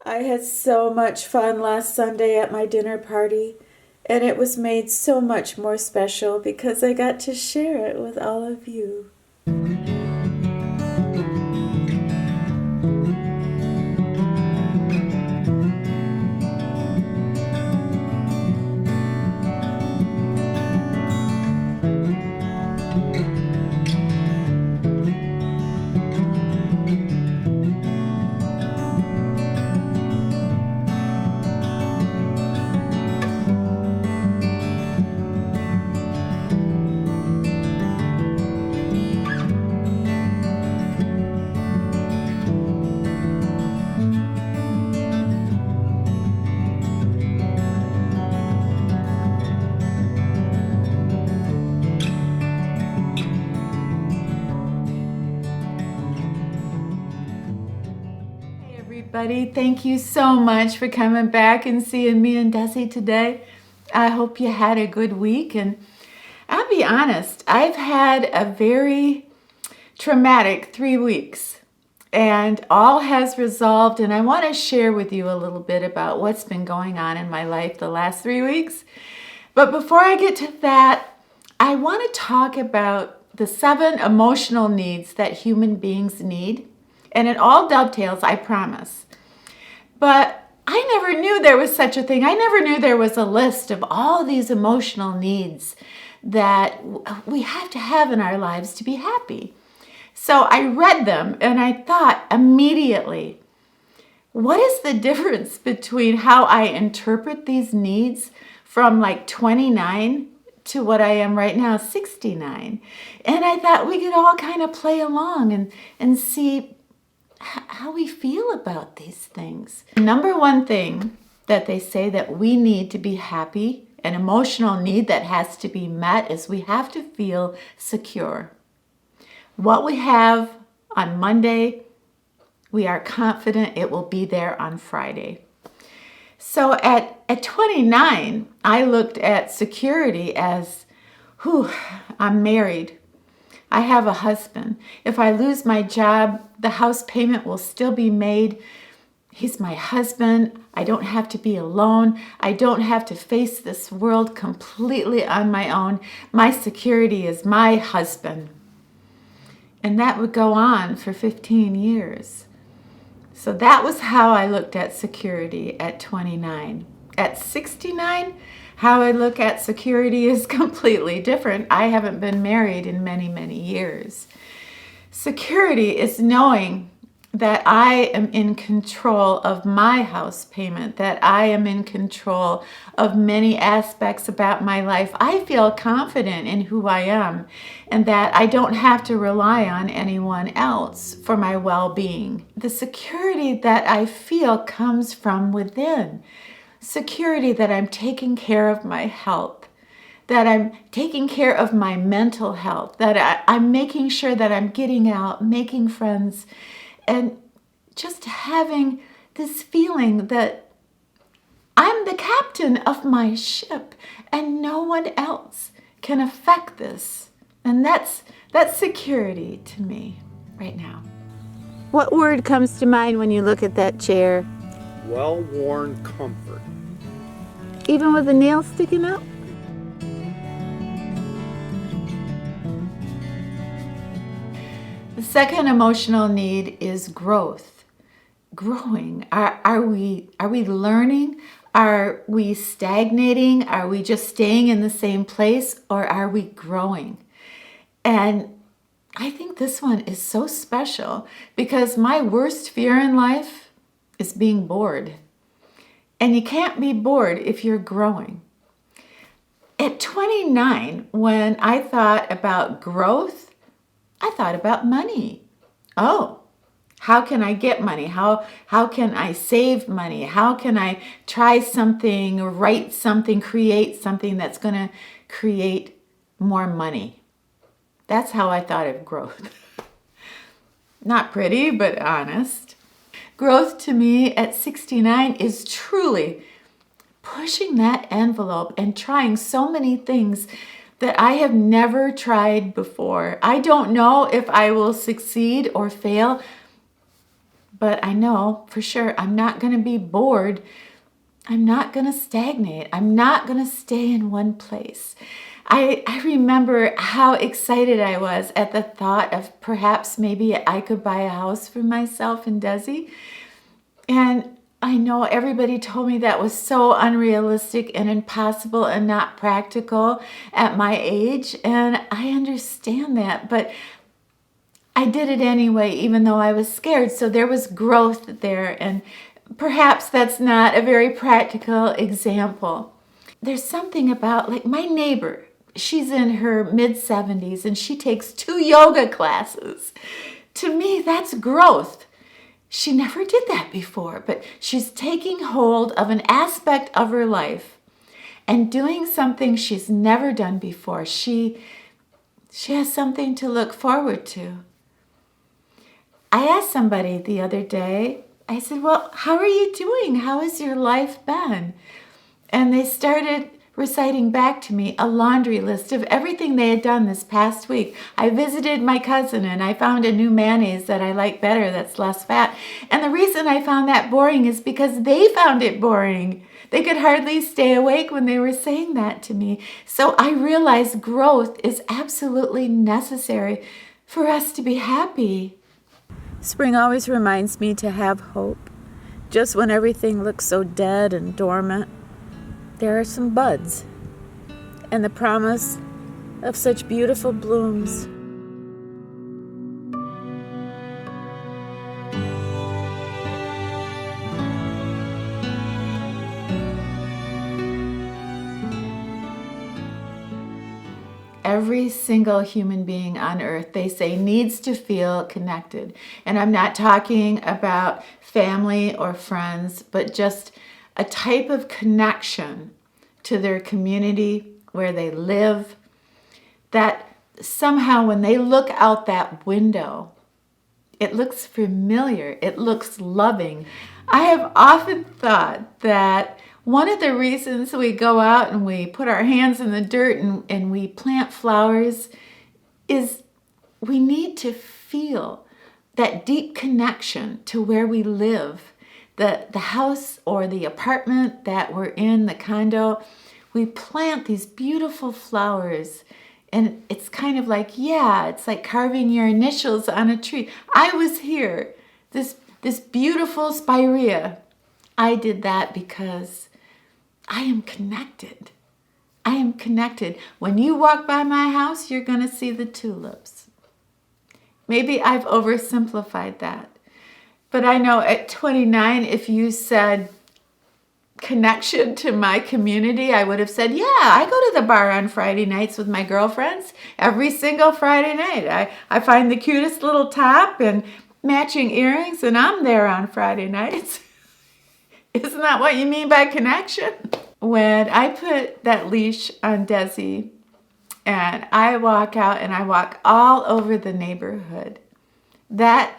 I had so much fun last Sunday at my dinner party, and it was made so much more special because I got to share it with all of you. Hey everybody, thank you so much for coming back and seeing me and Desi today. I hope you had a good week, and I'll be honest, I've had a very traumatic 3 weeks, and all has resolved, and I want to share with you a little bit about what's been going on in my life the last 3 weeks. But before I get to that, I want to talk about the 7 emotional needs that human beings need. And it all dovetails, I promise. But I never knew there was such a thing. I never knew there was a list of all these emotional needs that we have to have in our lives to be happy. So I read them and I thought immediately, what is the difference between how I interpret these needs from like 29 to what I am right now, 69? And I thought we could all kind of play along and see how we feel about these things. Number one thing that they say that we need to be happy, an emotional need that has to be met, is we have to feel secure. What we have on Monday, we are confident it will be there on Friday. So at 29, I looked at security as, I'm married. I have a husband. If I lose my job, the house payment will still be made. He's my husband. I don't have to be alone. I don't have to face this world completely on my own. My security is my husband. And that would go on for 15 years. So that was how I looked at security at 29. At 69, how I look at security is completely different. I haven't been married in many, many years. Security is knowing that I am in control of my house payment, that I am in control of many aspects about my life. I feel confident in who I am and that I don't have to rely on anyone else for my well-being. The security that I feel comes from within. Security that I'm taking care of my health, that I'm taking care of my mental health, that I'm making sure that I'm getting out, making friends, and just having this feeling that I'm the captain of my ship and no one else can affect this. And that's security to me right now. What word comes to mind when you look at that chair? Well-worn comfort. Even with the nails sticking out? The second emotional need is growth. Growing. Are we learning? Are we stagnating? Are we just staying in the same place? Or are we growing? And I think this one is so special because my worst fear in life is being bored. And you can't be bored if you're growing. At 29, when I thought about growth, I thought about money. Oh, how can I get money? How can I save money? How can I try something, write something, create something that's going to create more money? That's how I thought of growth. Not pretty, but honest. Growth to me at 69 is truly pushing that envelope and trying so many things that I have never tried before. I don't know if I will succeed or fail, But I know for sure I'm not going to be bored. I'm not going to stagnate. I'm not going to stay in one place. I remember how excited I was at the thought of perhaps maybe I could buy a house for myself in Desi. And I know everybody told me that was so unrealistic and impossible and not practical at my age. And I understand that, but I did it anyway, even though I was scared. So there was growth there. And perhaps that's not a very practical example. There's something about, like, my neighbor, she's in her mid-70s and she takes 2 yoga classes. To me, that's growth. She never did that before, but she's taking hold of an aspect of her life and doing something she's never done before. She has something to look forward to. I asked somebody the other day, I said, well, how are you doing? How has your life been? And they started reciting back to me a laundry list of everything they had done this past week. I visited my cousin and I found a new mayonnaise that I like better that's less fat. And the reason I found that boring is because they found it boring. They could hardly stay awake when they were saying that to me. So I realized growth is absolutely necessary for us to be happy. Spring always reminds me to have hope. Just when everything looks so dead and dormant, there are some buds and the promise of such beautiful blooms. Every single human being on earth, they say, needs to feel connected. And I'm not talking about family or friends, but just a type of connection to their community where they live, that somehow when they look out that window, it looks familiar, it looks loving. I have often thought that one of the reasons we go out and we put our hands in the dirt and we plant flowers is we need to feel that deep connection to where we live. The house or the apartment that we're in, the condo, we plant these beautiful flowers and it's kind of like, yeah, it's like carving your initials on a tree. I was here, this beautiful spirea. I did that because I am connected. I am connected. When you walk by my house, you're going to see the tulips. Maybe I've oversimplified that. But I know at 29, if you said connection to my community, I would have said, yeah, I go to the bar on Friday nights with my girlfriends every single Friday night. I find the cutest little top and matching earrings, and I'm there on Friday nights. Isn't that what you mean by connection? When I put that leash on Desi and I walk out and I walk all over the neighborhood, that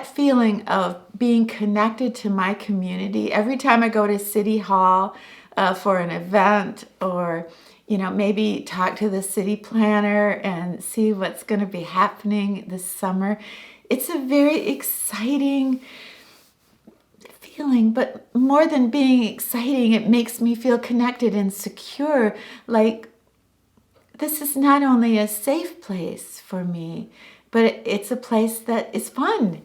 feeling of being connected to my community, every time I go to City Hall for an event or, maybe talk to the city planner and see what's going to be happening this summer, it's a very exciting feeling. But more than being exciting, it makes me feel connected and secure. Like, this is not only a safe place for me, but it's a place that is fun.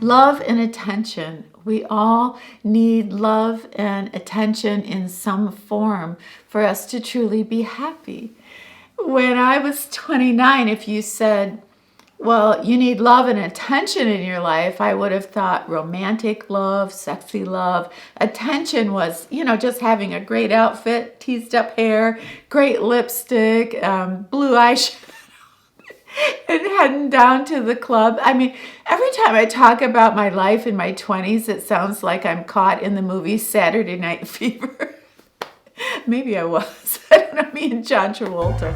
Love and attention. We all need love and attention in some form for us to truly be happy. When I was 29, if you said, well, you need love and attention in your life, I would have thought romantic love, sexy love. Attention was, just having a great outfit, teased up hair, great lipstick, blue eyeshadow, and heading down to the club. I mean, every time I talk about my life in my 20s, it sounds like I'm caught in the movie Saturday Night Fever. Maybe I was. I don't know, me and John Travolta.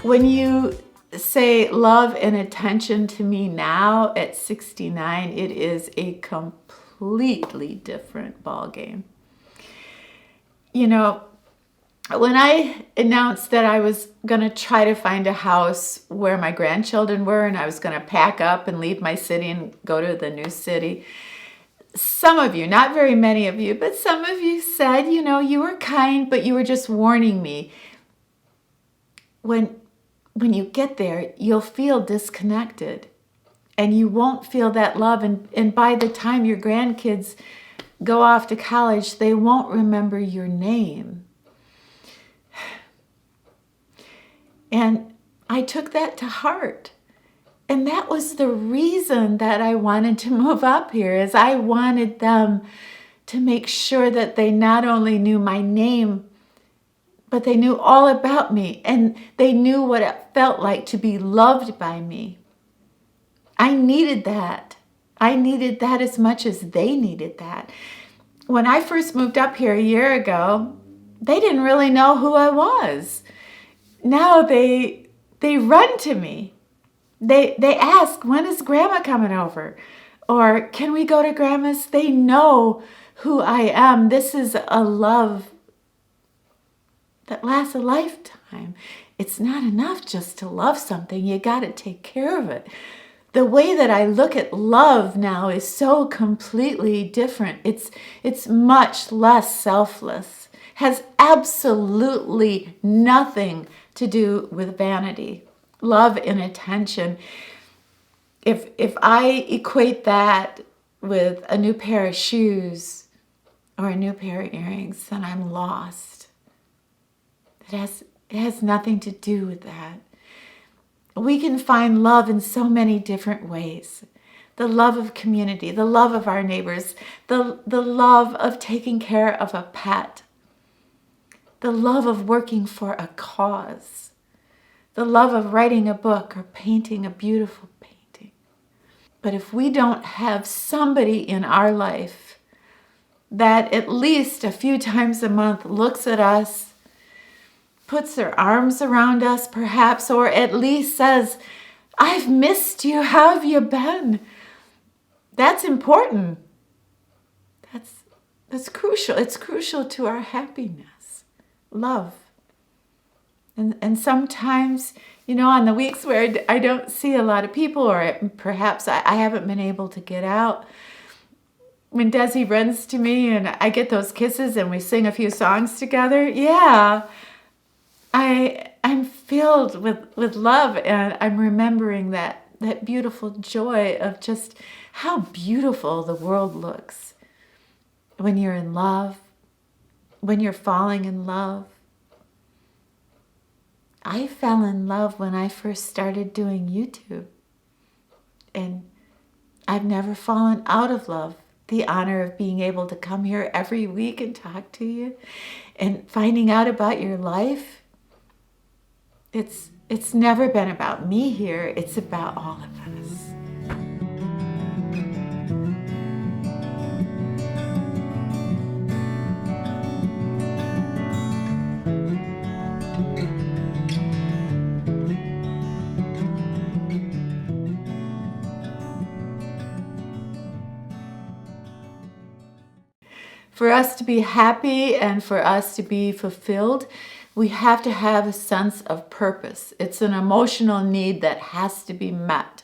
When you say love and attention to me now at 69, it is a completely different ballgame. You know, when I announced that I was going to try to find a house where my grandchildren were and I was going to pack up and leave my city and go to the new city, some of you, not very many of you, but some of you said, you were kind, but you were just warning me. When you get there, you'll feel disconnected and you won't feel that love. And by the time your grandkids go off to college, they won't remember your name. And I took that to heart. And that was the reason that I wanted to move up here, is I wanted them to make sure that they not only knew my name, but they knew all about me, and they knew what it felt like to be loved by me. I needed that. I needed that as much as they needed that. When I first moved up here a year ago, they didn't really know who I was. Now they run to me. They ask, when is Grandma coming over? Or can we go to Grandma's? They know who I am. This is a love that lasts a lifetime. It's not enough just to love something. You got to take care of it. The way that I look at love now is so completely different. It's much less selfless. Has absolutely nothing to do with vanity. Love and attention. If I equate that with a new pair of shoes or a new pair of earrings, then I'm lost. It has nothing to do with that. We can find love in so many different ways. The love of community, the love of our neighbors, the love of taking care of a pet, the love of working for a cause, the love of writing a book or painting a beautiful painting. But if we don't have somebody in our life that at least a few times a month looks at us, puts their arms around us perhaps, or at least says, I've missed you, how have you been? That's important. That's crucial. It's crucial to our happiness. Love. And sometimes, on the weeks where I don't see a lot of people, or perhaps I haven't been able to get out, when Desi runs to me and I get those kisses and we sing a few songs together, yeah, I'm filled with love, and I'm remembering that beautiful joy of just how beautiful the world looks when you're in love, when you're falling in love. I fell in love when I first started doing YouTube, and I've never fallen out of love. The honor of being able to come here every week and talk to you and finding out about your life. It's never been about me here. It's about all of us. For us to be happy and for us to be fulfilled, we have to have a sense of purpose. It's an emotional need that has to be met.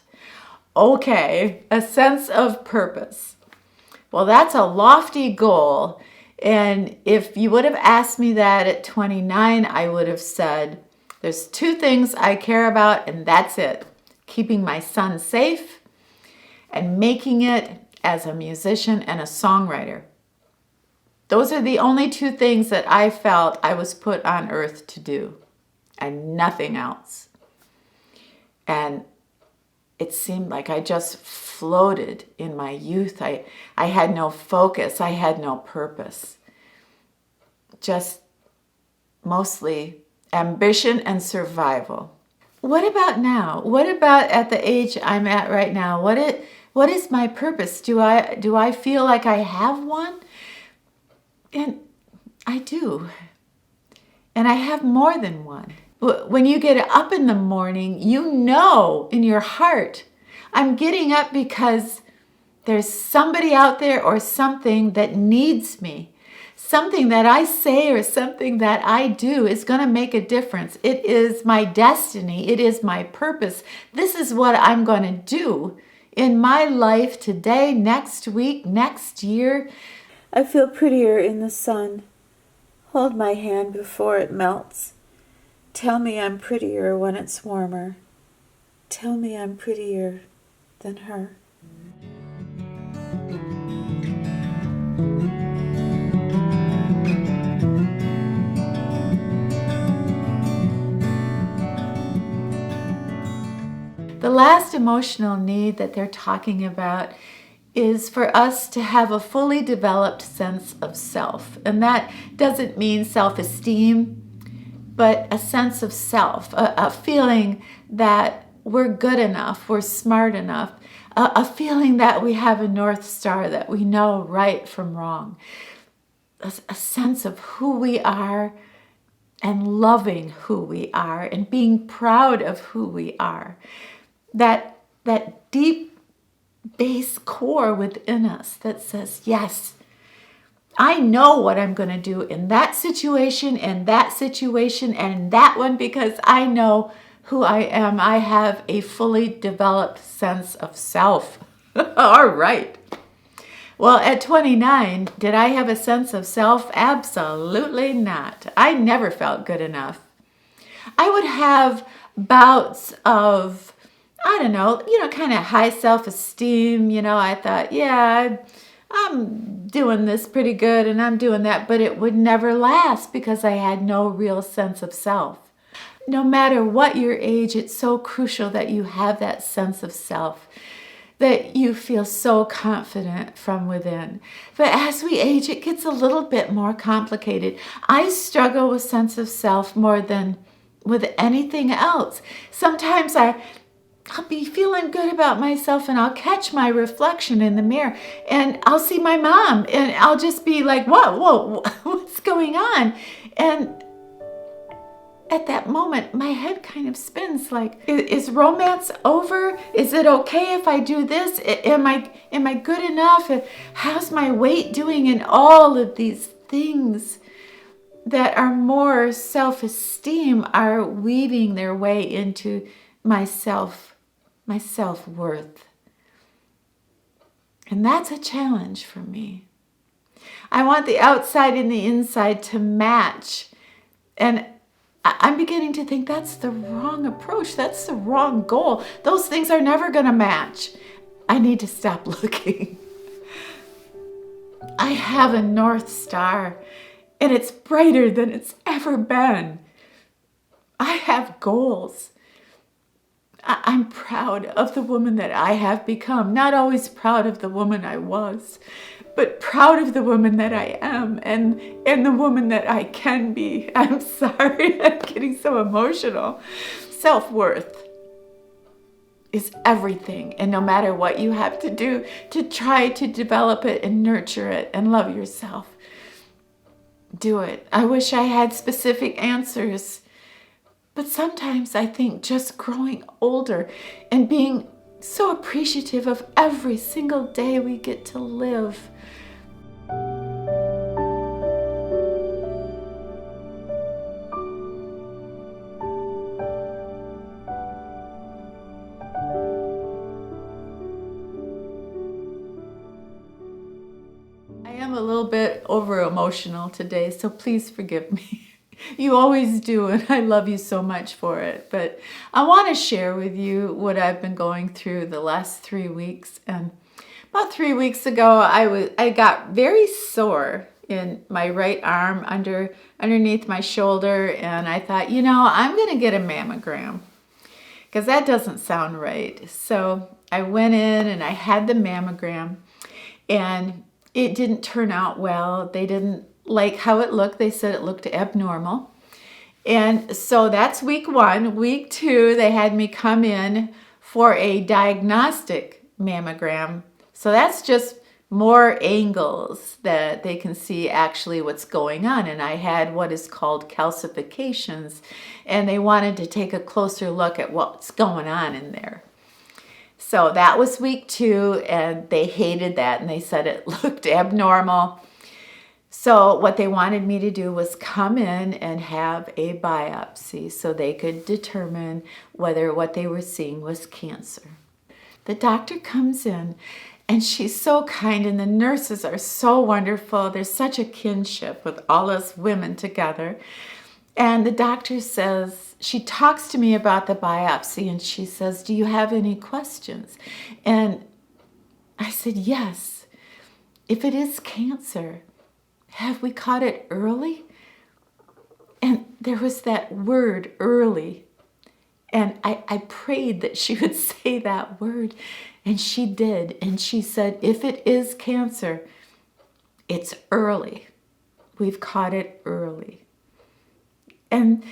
Okay, a sense of purpose. Well, that's a lofty goal. And if you would have asked me that at 29, I would have said, there's two things I care about, and that's it. Keeping my son safe and making it as a musician and a songwriter. Those are the only two things that I felt I was put on earth to do, and nothing else. And it seemed like I just floated in my youth. I had no focus. I had no purpose. Just mostly ambition and survival. What about now? What about at the age I'm at right now? What is my purpose? Do I feel like I have one? And I do. And I have more than one. When you get up in the morning, you know in your heart, I'm getting up because there's somebody out there or something that needs me. Something that I say or something that I do is going to make a difference. It is my destiny. It is my purpose. This is what I'm going to do in my life today, next week, next year. I feel prettier in the sun. Hold my hand before it melts. Tell me I'm prettier when it's warmer. Tell me I'm prettier than her. The last emotional need that they're talking about is for us to have a fully developed sense of self. And that doesn't mean self-esteem, but a sense of self, a feeling that we're good enough, we're smart enough, a feeling that we have a North Star, that we know right from wrong, a sense of who we are and loving who we are and being proud of who we are. That deep base core within us that says, yes, I know what I'm going to do in that situation and that one because I know who I am. I have a fully developed sense of self. All right. Well, at 29, did I have a sense of self? Absolutely not. I never felt good enough. I would have bouts of, I don't know, kind of high self-esteem. I thought, yeah, I'm doing this pretty good and I'm doing that, but it would never last because I had no real sense of self. No matter what your age, it's so crucial that you have that sense of self, that you feel so confident from within. But as we age, it gets a little bit more complicated. I struggle with sense of self more than with anything else. Sometimes I'll be feeling good about myself and I'll catch my reflection in the mirror and I'll see my mom and I'll just be like, whoa, what's going on? And at that moment, my head kind of spins like, is romance over? Is it okay if I do this? Am I good enough? How's my weight doing? And all of these things that are more self-esteem are weaving their way into my self-worth. And that's a challenge for me. I want the outside and the inside to match. And I'm beginning to think that's the wrong approach. That's the wrong goal. Those things are never going to match. I need to stop looking. I have a North Star, and it's brighter than it's ever been. I have goals. I'm proud of the woman that I have become. Not always proud of the woman I was, but proud of the woman that I am and the woman that I can be. I'm sorry, I'm getting so emotional. Self-worth is everything. And no matter what you have to do to try to develop it and nurture it and love yourself, do it. I wish I had specific answers. But sometimes I think just growing older and being so appreciative of every single day we get to live. I am a little bit over emotional today, so please forgive me. You always do, and I love you so much for it. But I want to share with you what I've been going through the last 3 weeks. And about 3 weeks ago, I got very sore in my right arm underneath my shoulder, and I thought, I'm going to get a mammogram because that doesn't sound right. So I went in and I had the mammogram, and it didn't turn out well. They didn't like how it looked. They said it looked abnormal. And so that's week 1. Week 2, they had me come in for a diagnostic mammogram. So that's just more angles that they can see actually what's going on. And I had what is called calcifications, and they wanted to take a closer look at what's going on in there. So that was week 2, and they hated that, and they said it looked abnormal. So what they wanted me to do was come in and have a biopsy so they could determine whether what they were seeing was cancer. The doctor comes in, and she's so kind, and the nurses are so wonderful. There's such a kinship with all us women together. And the doctor says, she talks to me about the biopsy, and she says, "Do you have any questions?" And I said, "Yes. If it is cancer, have we caught it early?" And there was that word, early. And I prayed that she would say that word. And she did. And she said, if it is cancer, it's early. We've caught it early. And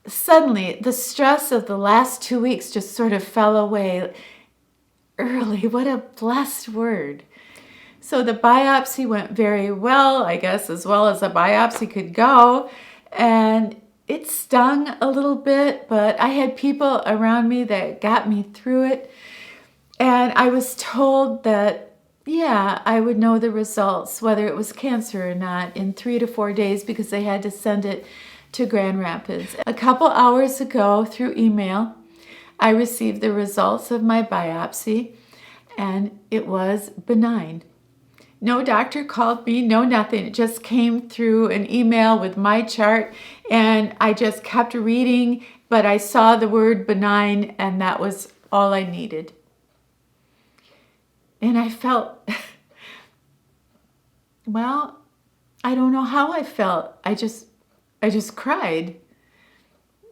suddenly, the stress of the last 2 weeks just sort of fell away. Early, what a blessed word. So the biopsy went very well, I guess, as well as a biopsy could go. And it stung a little bit, but I had people around me that got me through it. And I was told that, yeah, I would know the results, whether it was cancer or not, in 3 to 4 days, because they had to send it to Grand Rapids. A couple hours ago, through email, I received the results of my biopsy, and it was benign. No doctor called me, no nothing. It just came through an email with my chart, and I just kept reading, but I saw the word benign, and that was all I needed. And I felt, well, I don't know how I felt. I just cried.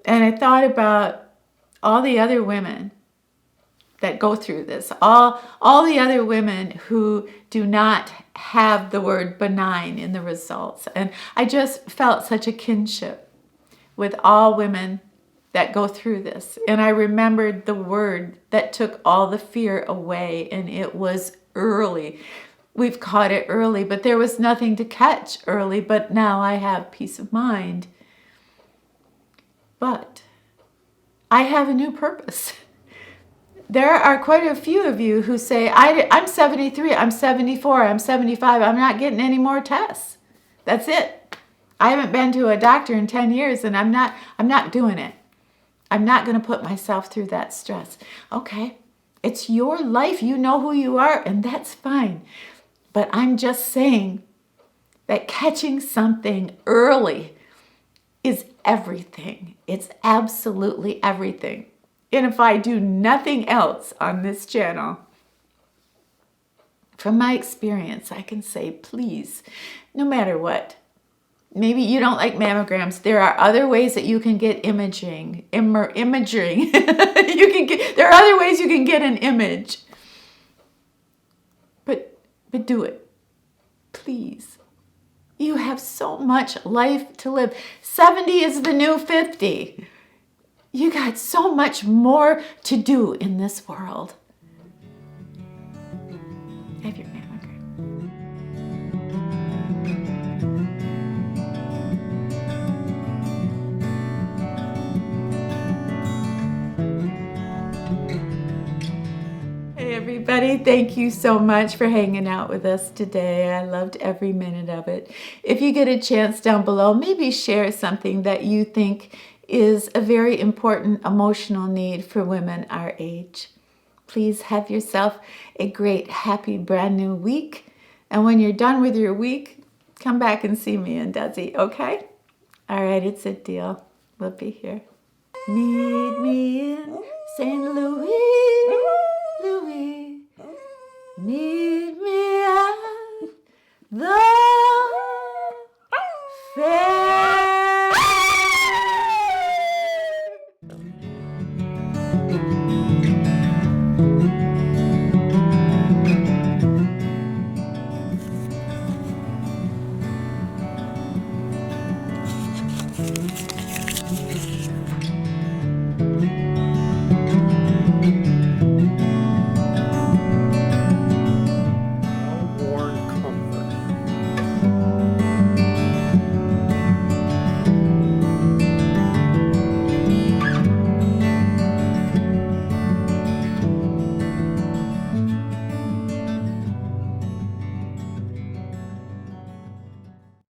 And I thought about all the other women that go through this, all the other women who do not have the word benign in the results. And I just felt such a kinship with all women that go through this. And I remembered the word that took all the fear away, and it was early. We've caught it early, but there was nothing to catch early, but now I have peace of mind. But I have a new purpose. There are quite a few of you who say, I'm 73, I'm 74, I'm 75, I'm not getting any more tests. That's it. I haven't been to a doctor in 10 years, and I'm not doing it. I'm not going to put myself through that stress. Okay, it's your life. You know who you are, and that's fine. But I'm just saying that catching something early is everything. It's absolutely everything. And if I do nothing else on this channel, from my experience, I can say, please, no matter what, maybe you don't like mammograms. There are other ways that you can get imaging. Imaging. There are other ways you can get an image. But do it. Please. You have so much life to live. 70 is the new 50. You got so much more to do in this world. Have your mammogram. Hey everybody, thank you so much for hanging out with us today. I loved every minute of it. If you get a chance down below, maybe share something that you think is a very important emotional need for women our age. Please have yourself a great, happy, brand new week. And when you're done with your week, come back and see me and Desi, okay? All right, it's a deal. We'll be here. Me